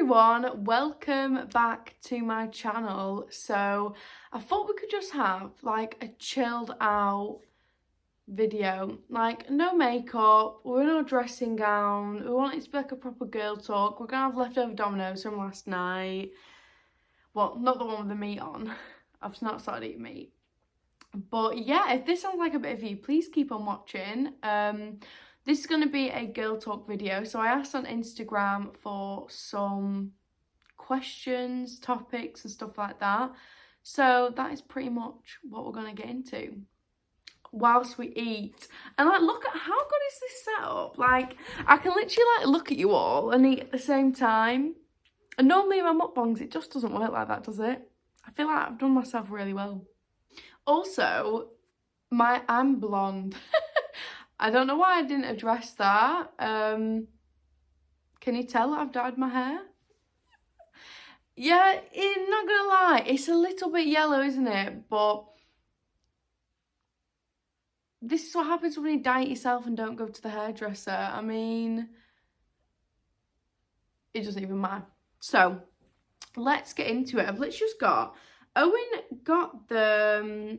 everyone, welcome back to my channel. So I thought we could just have like a chilled out video, like no makeup, we're in our dressing gown, we want it to be like a proper girl talk. We're gonna have leftover Domino's from last night. Well, not the one with the meat on. I've not started eating meat. But yeah, if this sounds like a bit of you, please keep on watching. This is going to be a girl talk video. So I asked on Instagram for some questions, topics and stuff like that. So that is pretty much what we're going to get into whilst we eat. And like, look at how good is this setup? Like, I can literally like look at you all and eat at the same time. And normally in my mukbangs, it just doesn't work like that, does it? I feel like I've done myself really well. Also, I'm blonde. I don't know why I didn't address that. Can you tell that I've dyed my hair? Yeah, I'm not gonna lie, it's a little bit yellow, isn't it? But this is what happens when you dye it yourself and don't go to the hairdresser. I mean, it doesn't even matter. So, let's get into it. I've literally just got... Owen got the...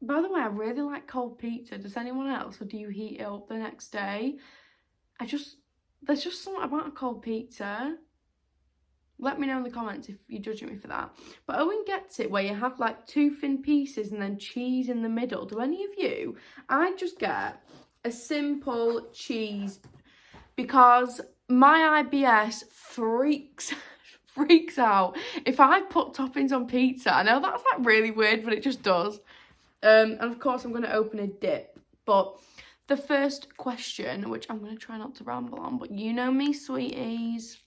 By the way, I really like cold pizza. Does anyone else? Or do you heat it up the next day? There's just something about a cold pizza. Let me know in the comments if you're judging me for that. But Owen gets it where you have like two thin pieces and then cheese in the middle. Do any of you? I just get a simple cheese because my IBS freaks out if I put toppings on pizza. I know that's like really weird, but it just does. And of course I'm going to open a dip. But the first question, which I'm going to try not to ramble on, but you know me, sweeties.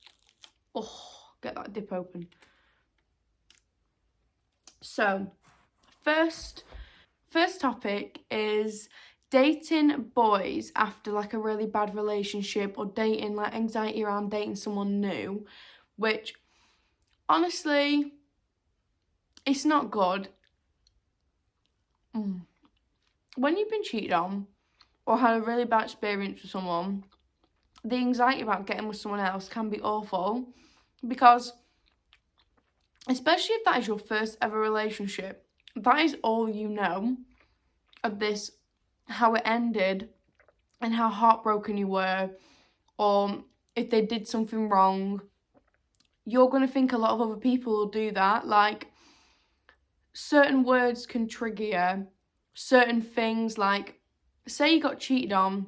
Oh, get that dip open. So, first topic is dating boys after like a really bad relationship, or dating, like anxiety around dating someone new, which honestly, it's not good. When you've been cheated on or had a really bad experience with someone, the anxiety about getting with someone else can be awful, because especially if that is your first ever relationship, that is all you know of this, how it ended and how heartbroken you were, or if they did something wrong. You're going to think a lot of other people will do that. Like, certain words can trigger you. Certain things, like, say you got cheated on,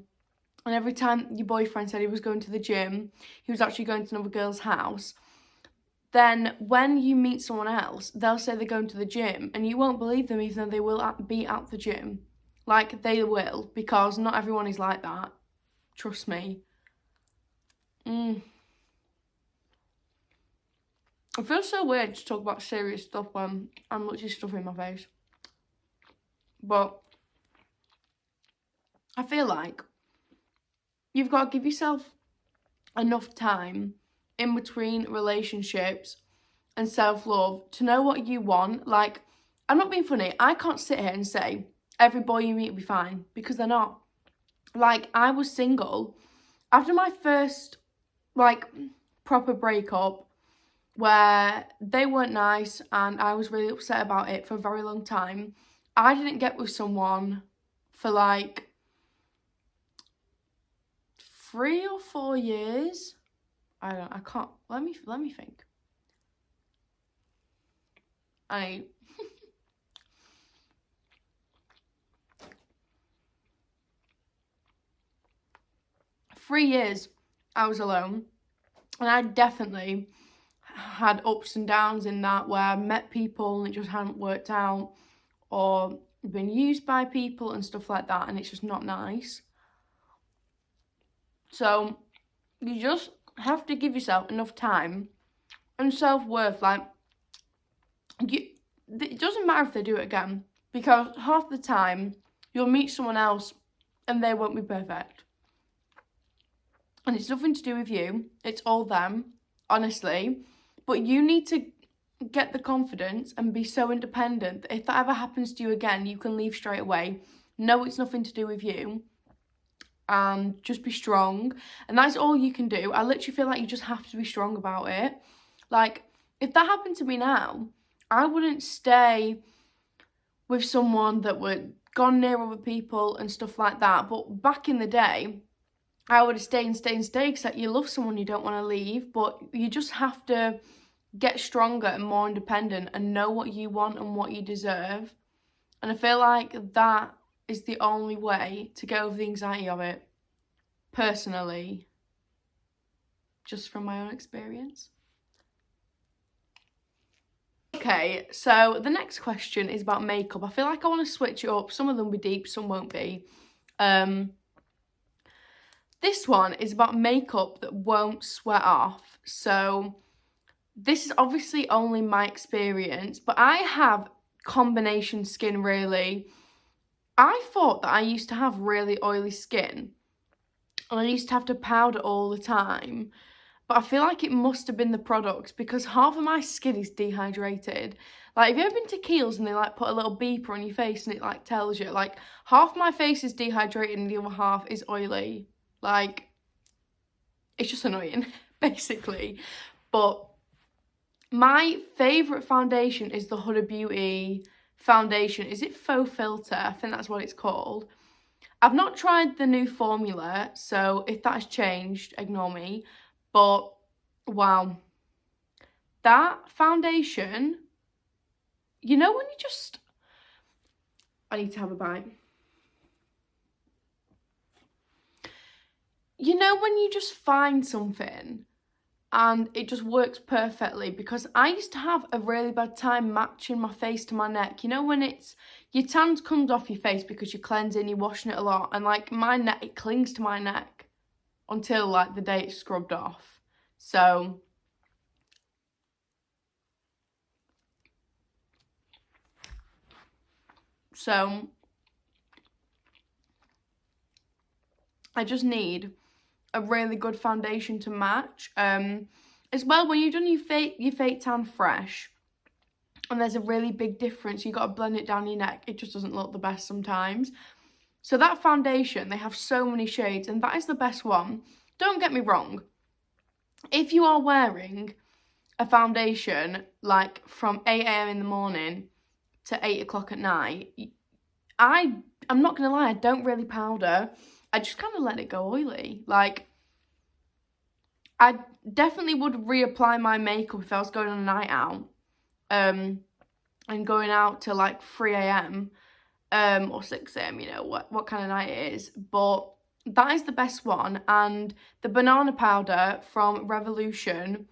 and every time your boyfriend said he was going to the gym, he was actually going to another girl's house. Then when you meet someone else, they'll say they're going to the gym, and you won't believe them even though they will be at the gym. Like, they will, because not everyone is like that. Trust me. It feels so weird to talk about serious stuff when I'm literally stuffing my face. But I feel like you've got to give yourself enough time in between relationships and self-love to know what you want. Like, I'm not being funny. I can't sit here and say every boy you meet will be fine, because they're not. Like, I was single after my first, like, proper breakup, where they weren't nice and I was really upset about it for a very long time. I didn't get with someone for like 3 or 4 years. I can't, let me think. 3 years I was alone, and I definitely had ups and downs in that, where I met people and it just hadn't worked out, or been used by people and stuff like that, and it's just not nice. So you just have to give yourself enough time and self-worth. Like, it doesn't matter if they do it again, because half the time you'll meet someone else and they won't be perfect, and it's nothing to do with you, it's all them, honestly. But you need to get the confidence and be so independent that if that ever happens to you again, you can leave straight away. No, it's nothing to do with you. and just be strong. And that's all you can do. I literally feel like you just have to be strong about it. Like, if that happened to me now, I wouldn't stay with someone that would gone near other people and stuff like that. But back in the day, I would have stayed and stayed and stayed, because you love someone, you don't want to leave. But you just have to get stronger and more independent and know what you want and what you deserve. And I feel like that is the only way to get over the anxiety of it, personally, just from my own experience. Okay, so the next question is about makeup. I feel like I want to switch it up. Some of them will be deep, some won't be. This one is about makeup that won't sweat off. So this is obviously only my experience, but I have combination skin, really. I thought that I used to have really oily skin, and I used to have to powder all the time. But I feel like it must have been the products, because half of my skin is dehydrated. Like, have you ever been to Kiehl's and they like put a little beeper on your face and it like tells you, like, half my face is dehydrated and the other half is oily. Like, it's just annoying, basically. But my favourite foundation is the Huda Beauty foundation. Is it Faux Filter? I think that's what it's called. I've not tried the new formula, so if that has changed, ignore me. But, wow, that foundation, you know when you just... I need to have a bite. You know when you just find something and it just works perfectly? Because I used to have a really bad time matching my face to my neck. You know when it's... your tan comes off your face because you're cleansing, you're washing it a lot. And, like, my neck, it clings to my neck until, like, the day it's scrubbed off. So I just need a really good foundation to match. As well, when you've done your fake tan fresh, and there's a really big difference, you got to blend it down your neck, it just doesn't look the best sometimes. So that foundation, they have so many shades, and that is the best one. Don't get me wrong. If you are wearing a foundation, like, from 8 a.m. in the morning to 8 o'clock at night, I'm not going to lie, I don't really powder. I just kind of let it go oily. Like, I definitely would reapply my makeup if I was going on a night out. And going out till like 3 a.m. Or 6 a.m, you know, what kind of night it is. But that is the best one. And the banana powder from Revolution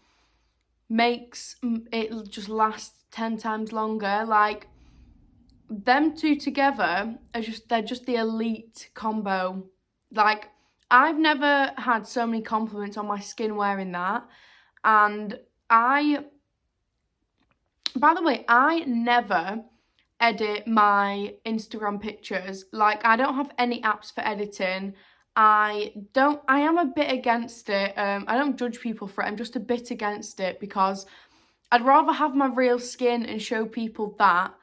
makes it just last 10 times longer. Like, them two together are they're just the elite combo. Like, I've never had so many compliments on my skin wearing that. And by the way, I never edit my Instagram pictures. Like, I don't have any apps for editing. I am a bit against it. I don't judge people for it. I'm just a bit against it, because I'd rather have my real skin and show people that,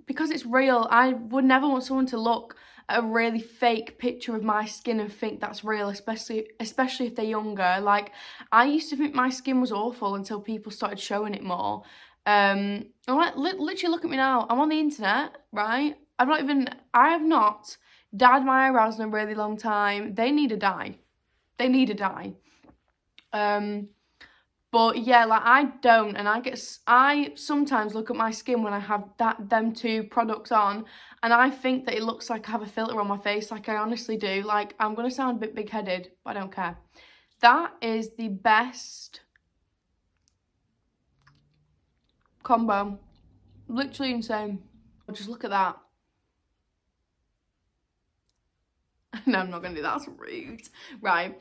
because it's real. I would never want someone to look at a really fake picture of my skin and think that's real, especially if they're younger. Like, I used to think my skin was awful until people started showing it more. I'm like, literally, look at me now. I'm on the internet, right? I have not dyed my eyebrows in a really long time. They need a dye. But yeah, like, I don't, and I sometimes look at my skin when I have them two products on, and I think that it looks like I have a filter on my face. Like, I honestly do. Like, I'm gonna sound a bit big-headed, but I don't care. That is the best combo. Literally insane. Just look at that. No, I'm not gonna do that. That's rude. Right.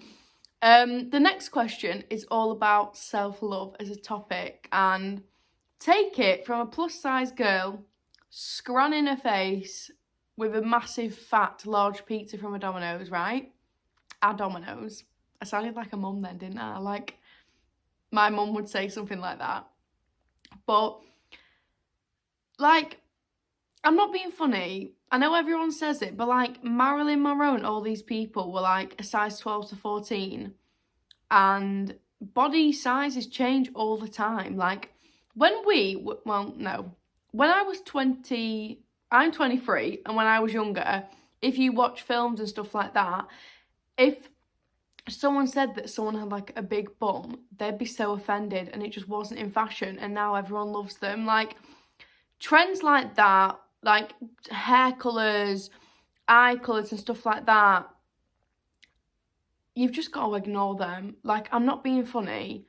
The next question is all about self-love as a topic, and take it from a plus-size girl scranning her face with a massive, fat, large pizza from a Domino's, right? At Domino's. I sounded like a mum then, didn't I? Like, my mum would say something like that. But, like, I'm not being funny. I know everyone says it, but like Marilyn Monroe and all these people were like a size 12 to 14, and body sizes change all the time. Like when when I was 20, I'm 23, and when I was younger, if you watch films and stuff like that, if someone said that someone had like a big bum, they'd be so offended, and it just wasn't in fashion, and now everyone loves them. Like trends like that, like hair colours, eye colours and stuff like that, you've just got to ignore them. Like, I'm not being funny.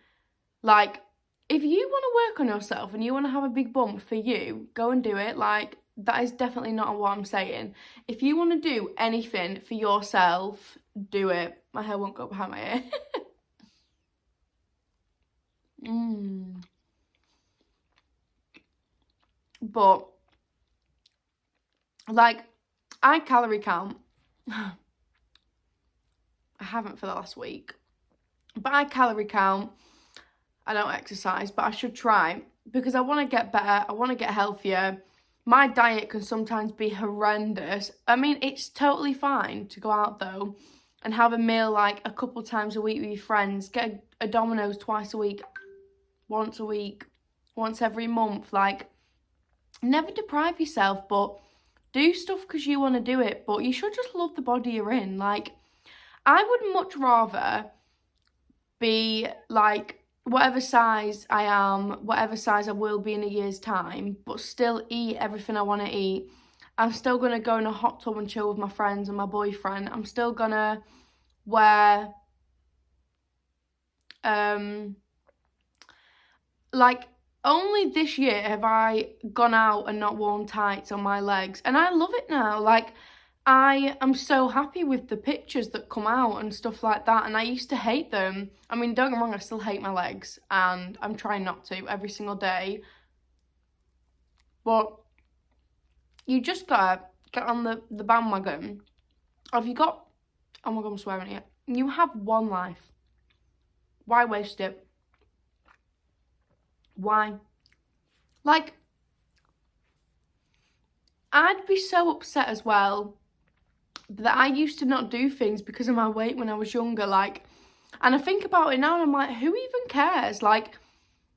Like, if you want to work on yourself and you want to have a big bump for you, go and do it. Like, that is definitely not what I'm saying. If you want to do anything for yourself, do it. My hair won't go behind my ear. But, like, I calorie count. I haven't for the last week. But I calorie count. I don't exercise, but I should try because I want to get better. I want to get healthier. My diet can sometimes be horrendous. I mean, it's totally fine to go out though and have a meal like a couple times a week with your friends. Get a Domino's twice a week, once a week, once every month. Like, never deprive yourself, but do stuff because you want to do it. But you should just love the body you're in. Like, I would much rather be like whatever size I am, whatever size I will be in a year's time, but still eat everything I want to eat. I'm still going to go in a hot tub and chill with my friends and my boyfriend. I'm still going to wear, like, only this year have I gone out and not worn tights on my legs. And I love it now. Like, I am so happy with the pictures that come out and stuff like that, and I used to hate them. I mean, don't get me wrong, I still hate my legs, and I'm trying not to every single day. But you just gotta get on the bandwagon. Have you got, oh my god, I'm swearing it. You have one life. Why waste it? Why? Like, I'd be so upset as well that I used to not do things because of my weight when I was younger, like, and I think about it now and I'm like, who even cares? Like,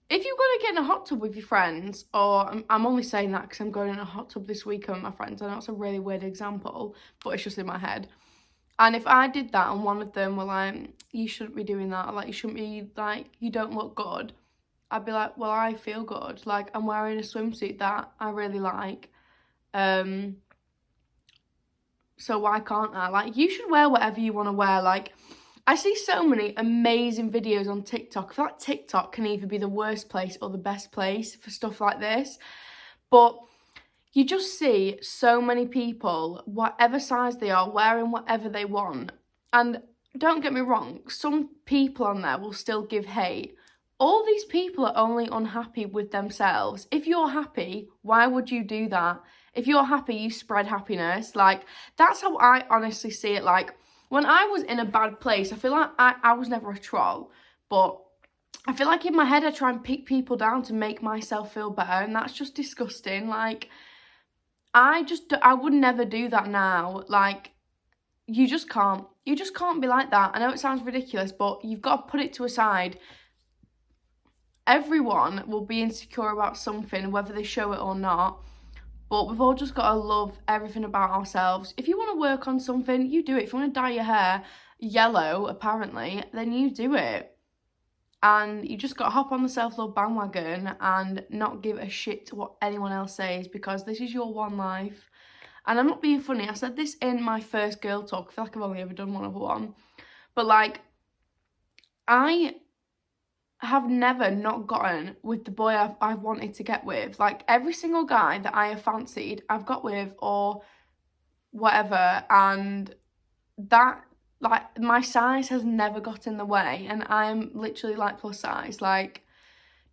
if you're going to get in a hot tub with your friends, or I'm only saying that because I'm going in a hot tub this weekend with my friends, I know it's a really weird example, but it's just in my head. And if I did that and one of them were like, you shouldn't be doing that, like, you shouldn't be, like, you don't look good, I'd be like, well, I feel good. Like, I'm wearing a swimsuit that I really like. So why can't I? Like, you should wear whatever you want to wear. Like, I see so many amazing videos on TikTok. I feel like TikTok can either be the worst place or the best place for stuff like this. But you just see so many people, whatever size they are, wearing whatever they want. And don't get me wrong, some people on there will still give hate. All these people are only unhappy with themselves. If you're happy, why would you do that? If you're happy, you spread happiness. Like, that's how I honestly see it. Like, when I was in a bad place, I feel like I was never a troll, but I feel like in my head I try and pick people down to make myself feel better, and that's just disgusting. Like, I would never do that now. Like, you just can't be like that. I know it sounds ridiculous, but you've got to put it to a side. Everyone will be insecure about something, whether they show it or not. But we've all just got to love everything about ourselves. If you want to work on something, you do it. If you want to dye your hair yellow, apparently, then you do it. And you just got to hop on the self-love bandwagon and not give a shit to what anyone else says, because this is your one life. And I'm not being funny. I said this in my first girl talk. I feel like I've only ever done one other one. But, like, I have never not gotten with the boy I've wanted to get with. Like, every single guy that I have fancied, I've got with or whatever, and that, like, my size has never got in the way, and I'm literally like plus size. Like,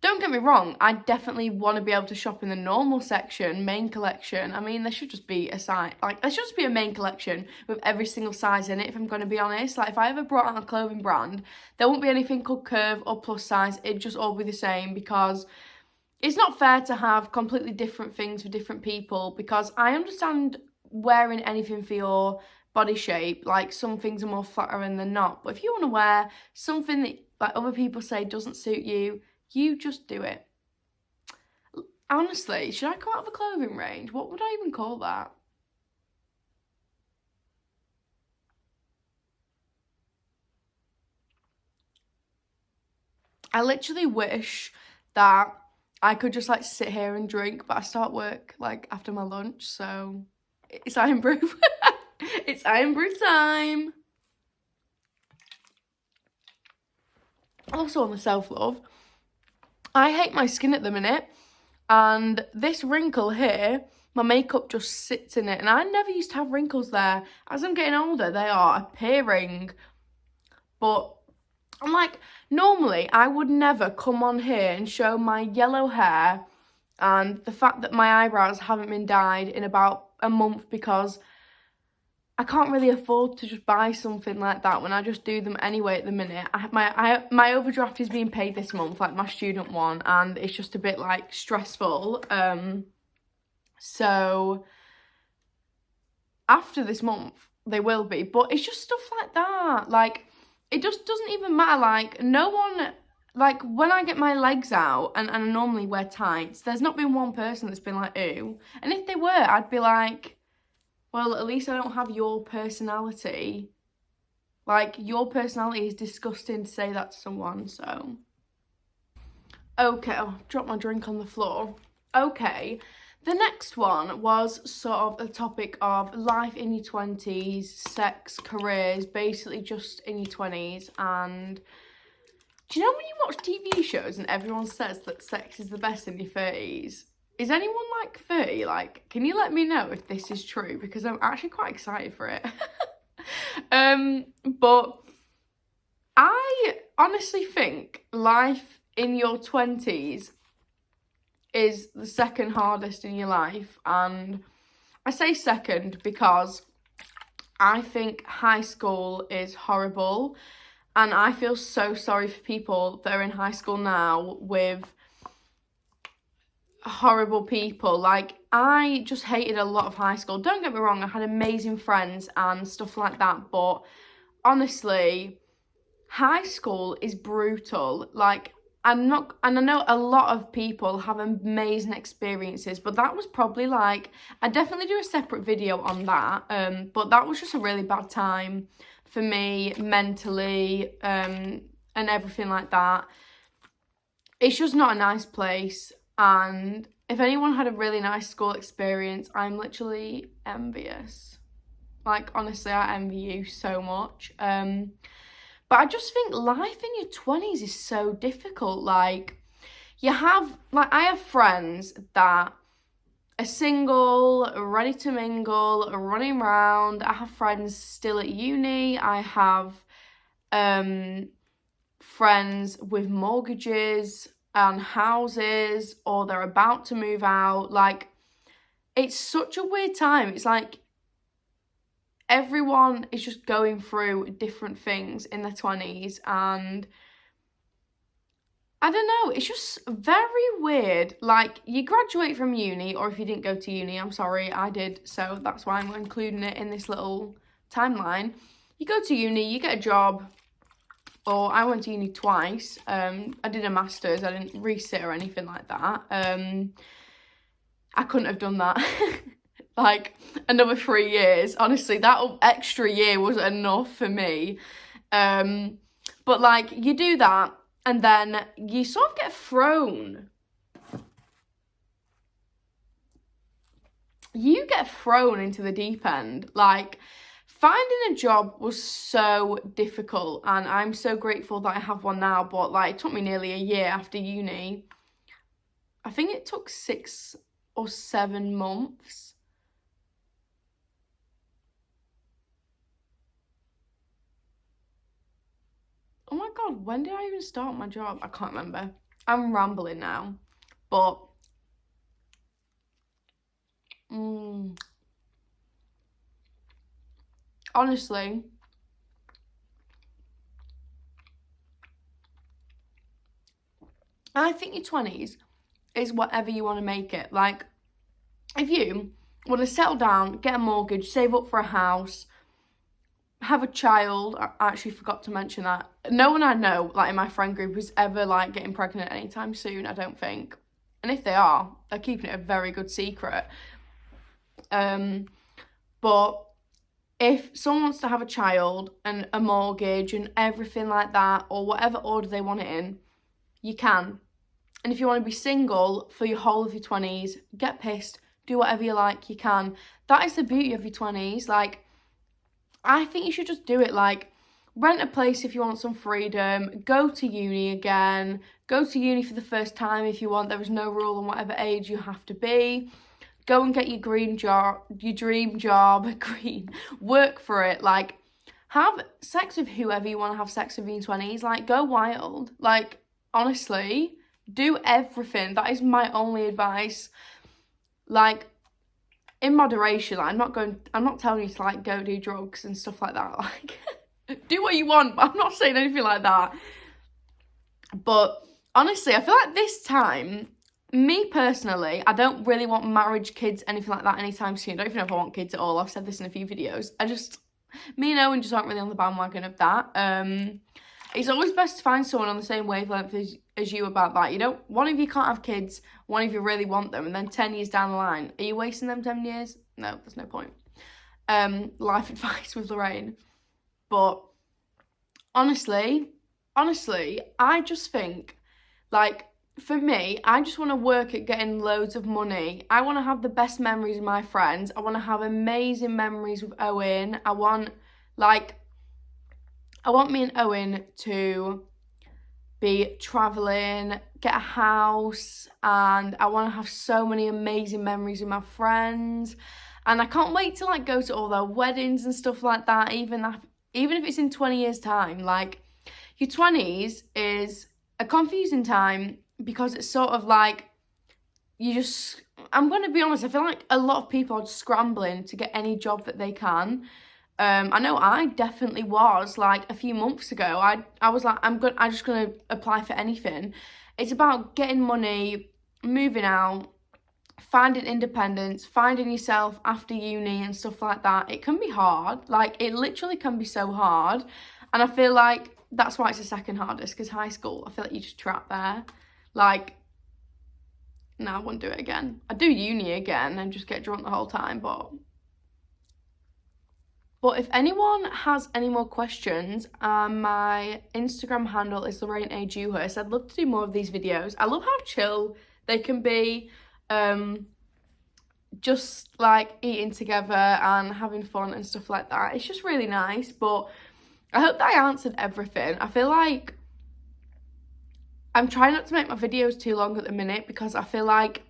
don't get me wrong, I definitely want to be able to shop in the normal section, main collection. I mean, there should just be a size, like, there should just be a main collection with every single size in it, if I'm going to be honest. Like, if I ever brought out a clothing brand, there won't be anything called curve or plus size. It'd just all be the same, because it's not fair to have completely different things for different people, because I understand wearing anything for your body shape, like some things are more flattering than not. But if you want to wear something that like other people say doesn't suit you, you just do it. Honestly, should I come out of a clothing range? What would I even call that? I literally wish that I could just like sit here and drink, but I start work like after my lunch, so it's iron brew. It's iron brew time. Also on the self-love, I hate my skin at the minute, and this wrinkle here, my makeup just sits in it, and I never used to have wrinkles there. As I'm getting older, they are appearing, but I'm like, normally I would never come on here and show my yellow hair and the fact that my eyebrows haven't been dyed in about a month, because I can't really afford to just buy something like that when I just do them anyway at the minute. My overdraft is being paid this month, like my student one, and it's just a bit like stressful. So after this month they will be, but it's just stuff like that. Like, it just doesn't even matter. Like, no one, like, when I get my legs out and I normally wear tights, there's not been one person that's been like, ooh. And if they were, I'd be like, well, at least I don't have your personality. Like, your personality is disgusting to say that to someone, so. Okay, oh, dropped my drink on the floor. Okay, the next one was sort of the topic of life in your 20s, sex, careers, basically just in your 20s. And do you know when you watch TV shows and everyone says that sex is the best in your 30s? Is anyone like 30? Like, can you let me know if this is true? Because I'm actually quite excited for it. But I honestly think life in your 20s is the second hardest in your life. And I say second because I think high school is horrible. And I feel so sorry for people that are in high school now with horrible people. Like, I just hated a lot of high school. Don't get me wrong, I had amazing friends and stuff like that, but honestly, high school is brutal. Like, I know a lot of people have amazing experiences, but that was probably like, I definitely do a separate video on that, but that was just a really bad time for me mentally, and everything like that. It's just not a nice place. And if anyone had a really nice school experience, I'm literally envious. Like, honestly, I envy you so much. But I just think life in your 20s is so difficult. Like, I have friends that are single, ready to mingle, running around. I have friends still at uni. I have friends with mortgages and houses, or they're about to move out. Like, it's such a weird time. It's like everyone is just going through different things in their 20s, and I don't know, it's just very weird. Like, you graduate from uni, or if you didn't go to uni, I'm sorry, I did, so that's why I'm including it in this little timeline. You go to uni, you get a job, or I went to uni twice. I did a master's. I didn't resit or anything like that. I couldn't have done that. Like, another 3 years. Honestly, that extra year was enough for me. But like, you do that, and then you sort of get thrown. You get thrown into the deep end. Like, finding a job was so difficult, and I'm so grateful that I have one now, but like, it took me nearly a year after uni. I think it took 6 or 7 months. Oh my God, when did I even start my job? I can't remember. I'm rambling now, but honestly, I think your 20s is whatever you want to make it. Like, if you want to settle down, get a mortgage, save up for a house, have a child. I actually forgot to mention that. No one I know, like in my friend group, is ever like getting pregnant anytime soon, I don't think. And if they are, they're keeping it a very good secret. But if someone wants to have a child and a mortgage and everything like that, or whatever order they want it in, you can. And if you want to be single for your whole of your 20s, get pissed, do whatever you like, you can. That is the beauty of your 20s. Like, I think you should just do it. Like, rent a place if you want some freedom, go to uni again, go to uni for the first time if you want. There is no rule on whatever age you have to be. Go and get your dream job, work for it. Like, have sex with whoever you want to have sex with in your 20s. Like, go wild. Like, honestly, do everything. That is my only advice. Like, in moderation. Like, I'm not telling you to like go do drugs and stuff like that. Like, do what you want, but I'm not saying anything like that. But honestly, I feel like this time, me personally, I don't really want marriage, kids, anything like that anytime soon. I don't even know if I want kids at all. I've said this in a few videos. Me and Owen just aren't really on the bandwagon of that. It's always best to find someone on the same wavelength as you about that. You know, one of you can't have kids, one of you really want them, and then 10 years down the line, are you wasting them 10 years? No, there's no point. Life advice with Lorraine. But honestly, I just think, like, for me, I just want to work at getting loads of money. I want to have the best memories with my friends. I want to have amazing memories with Owen. I want me and Owen to be travelling, get a house, and I want to have so many amazing memories with my friends. And I can't wait to like go to all their weddings and stuff like that, even if it's in 20 years' time. Like, your 20s is a confusing time because it's sort of like I'm going to be honest, I feel like a lot of people are scrambling to get any job that they can. I know I definitely was. Like, a few months ago, I was like, I'm just gonna apply for anything. It's about getting money, moving out, finding independence, finding yourself after uni and stuff like that. It can be hard. Like, it literally can be so hard. And I feel like that's why it's the second hardest, because high school, I feel like you just trapped there. Like, no, I wouldn't do it again. I'd do uni again and just get drunk the whole time, but if anyone has any more questions, my Instagram handle is Lorraine A. Dewhurst. I'd love to do more of these videos. I love how chill they can be. Just like eating together and having fun and stuff like that. It's just really nice. But I hope that I answered everything. I feel like I'm trying not to make my videos too long at the minute, because I feel like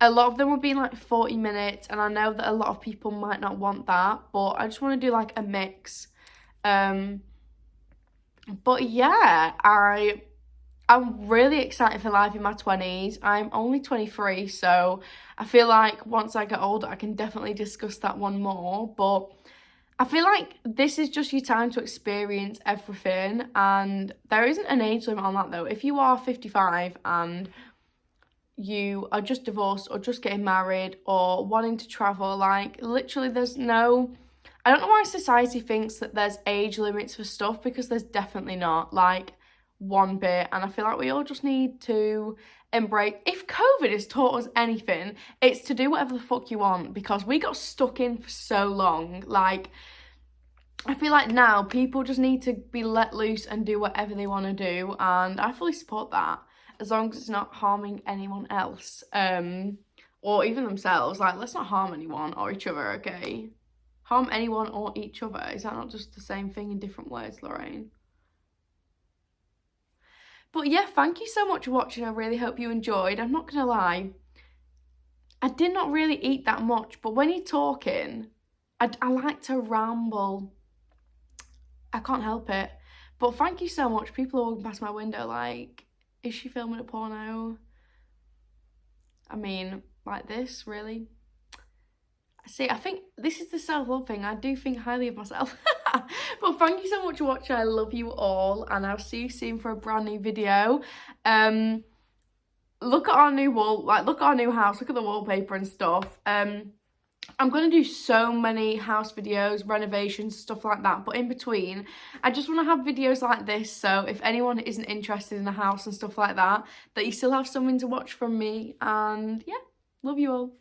a lot of them will be like 40 minutes, and I know that a lot of people might not want that, but I just want to do like a mix. But yeah, I'm really excited for life in my 20s. I'm only 23, so I feel like once I get older, I can definitely discuss that one more. But I feel like this is just your time to experience everything, and there isn't an age limit on that though. If you are 55 and you are just divorced or just getting married or wanting to travel, like, literally there's no, I don't know why society thinks that there's age limits for stuff, because there's definitely not, like, one bit. And I feel like we all just need to embrace, if COVID has taught us anything, it's to do whatever the fuck you want, because we got stuck in for so long. Like, I feel like now people just need to be let loose and do whatever they want to do, and I fully support that, as long as it's not harming anyone else, or even themselves. Like, let's not harm anyone or each other, okay? Harm anyone or each other. Is that not just the same thing in different words, Lorraine? But yeah, thank you so much for watching. I really hope you enjoyed. I'm not gonna lie, I did not really eat that much, but when you're talking, I like to ramble. I can't help it. But thank you so much. People are walking past my window like, is she filming a porno? I mean, like this, really? See, I think this is the self-love thing. I do think highly of myself. But thank you so much for watching. I love you all, and I'll see you soon for a brand new video. look at our new wall, like look at our new house, look at the wallpaper and stuff. I'm going to do so many house videos, renovations, stuff like that. But in between, I just want to have videos like this. So if anyone isn't interested in a house and stuff like that, that you still have something to watch from me. And yeah, love you all.